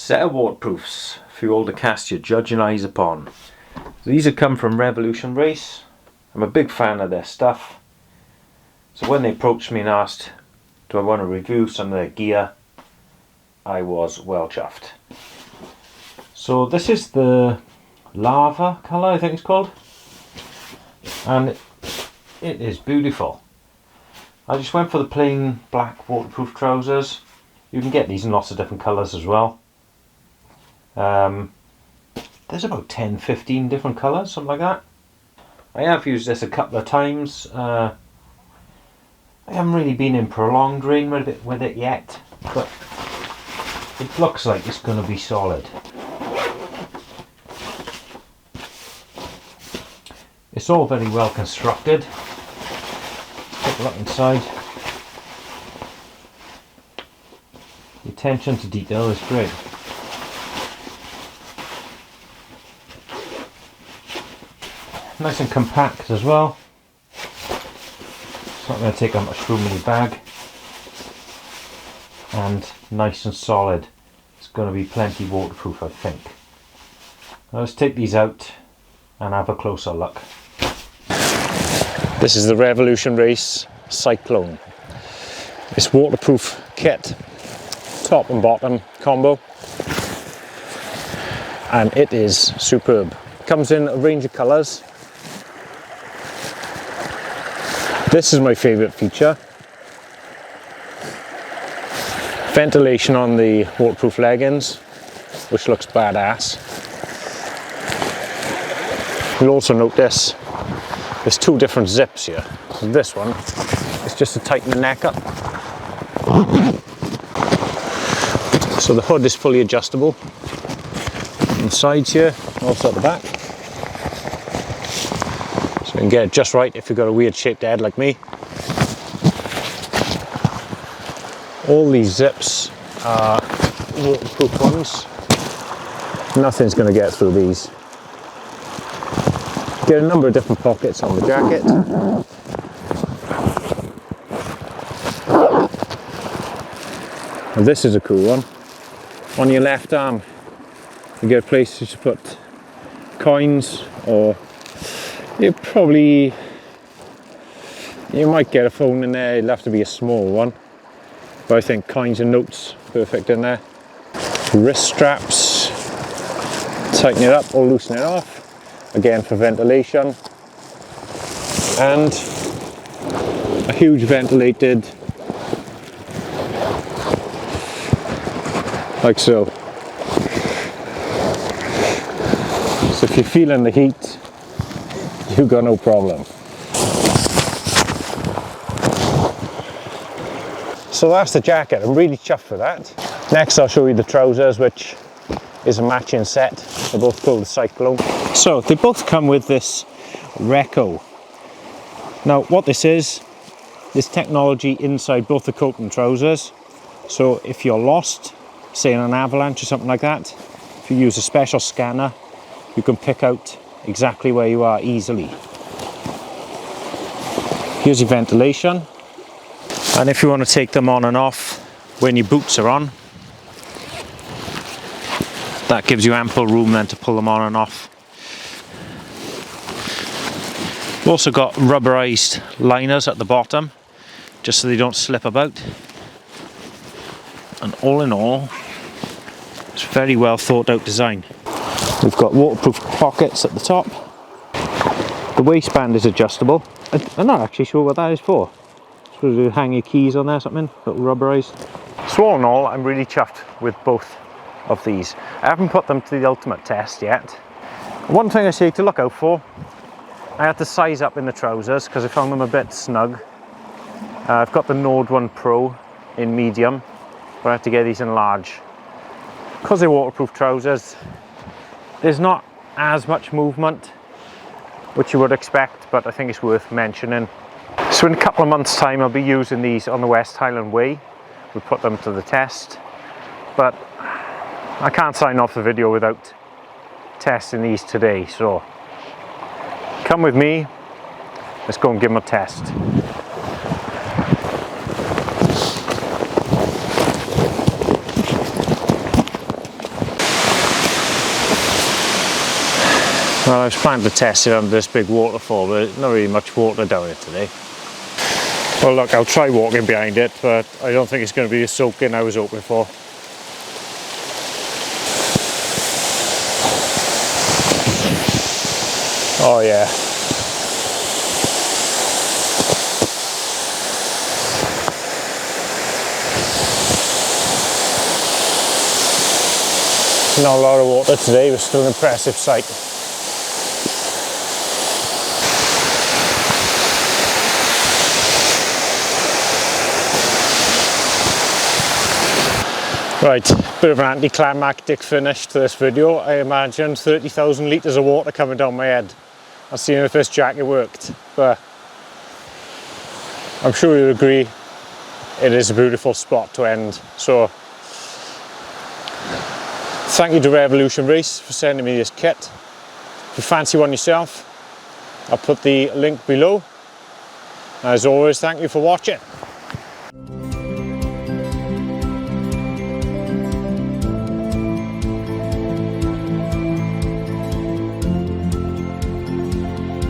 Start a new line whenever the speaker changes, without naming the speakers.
Set of waterproofs for you all to cast your judging eyes upon. So these have come from Revolutionrace. I'm a big fan of their stuff. So when they approached me and asked, do I want to review some of their gear, I was well chuffed. So this is the lava colour, I think it's called. And it is beautiful. I just went for the plain black waterproof trousers. You can get these in lots of different colours as well. There's about 10-15 different colours, something like that. I have used this a couple of times. I haven't really been in prolonged rain with it yet, but it looks like it's going to be solid. It's all very well constructed. Let's take a look inside. The attention to detail is great. Nice and compact as well. It's not going to take up much room in your bag. And nice and solid. It's going to be plenty waterproof, I think. Now let's take these out and have a closer look. This is the Revolutionrace Cyclone. It's waterproof kit, top and bottom combo, and it is superb. Comes in a range of colours. This is my favourite feature. Ventilation on the waterproof leggings, which looks badass. You'll also notice there's two different zips here. So this one is just to tighten the neck up. So the hood is fully adjustable. On the sides here, also at the back. So you can get it just right if you've got a weird shaped head like me. All these zips are waterproof ones. Nothing's going to get through these. Get a number of different pockets on the jacket. And this is a cool one. On your left arm, you get a place to put coins, or you might get a phone in there. It'll have to be a small one, but I think coins and notes perfect in there. Wrist straps, tighten it up or loosen it off, again for ventilation, and a huge ventilated, like so. So if you're feeling the heat, you've got no problem. So that's the jacket. I'm really chuffed for that. Next I'll show you the trousers, which is a matching set. They're both called the Cyclone. So they both come with this Reco. Now what this is technology inside both the coat and trousers. So if you're lost, say in an avalanche or something like that, if you use a special scanner, you can pick out exactly where you are easily. Here's your ventilation. And if you want to take them on and off when your boots are on, that gives you ample room then to pull them on and off. We've also got rubberized liners at the bottom, just so they don't slip about. And all in all, it's a very well thought out design. We've got waterproof pockets at the top. The waistband is adjustable. I'm not actually sure what that is for. Supposed to hang your keys on there or something, little rubberized. So all in all, I'm really chuffed with both of these. I haven't put them to the ultimate test yet. One thing I say to look out for, I had to size up in the trousers because I found them a bit snug. I've got the Nord 1 Pro in medium, but I have to get these in large. Because they're waterproof trousers, there's not as much movement, which you would expect, but I think it's worth mentioning. So in a couple of months' time, I'll be using these on the West Highland Way. We'll put them to the test, but I can't sign off the video without testing these today. So come with me, let's go and give them a test. Well, I was planning to test it under this big waterfall, but there's not really much water down it today. Well look, I'll try walking behind it, but I don't think it's going to be as soaking I was hoping for. Oh yeah. Not a lot of water today, but still an impressive sight. Right, bit of an anticlimactic finish to this video. I imagined 30,000 litres of water coming down my head. I'll see if this jacket worked, but I'm sure you'll agree it is a beautiful spot to end. So thank you to Revolution Race for sending me this kit. If you fancy one yourself, I'll put the link below. As always, thank you for watching.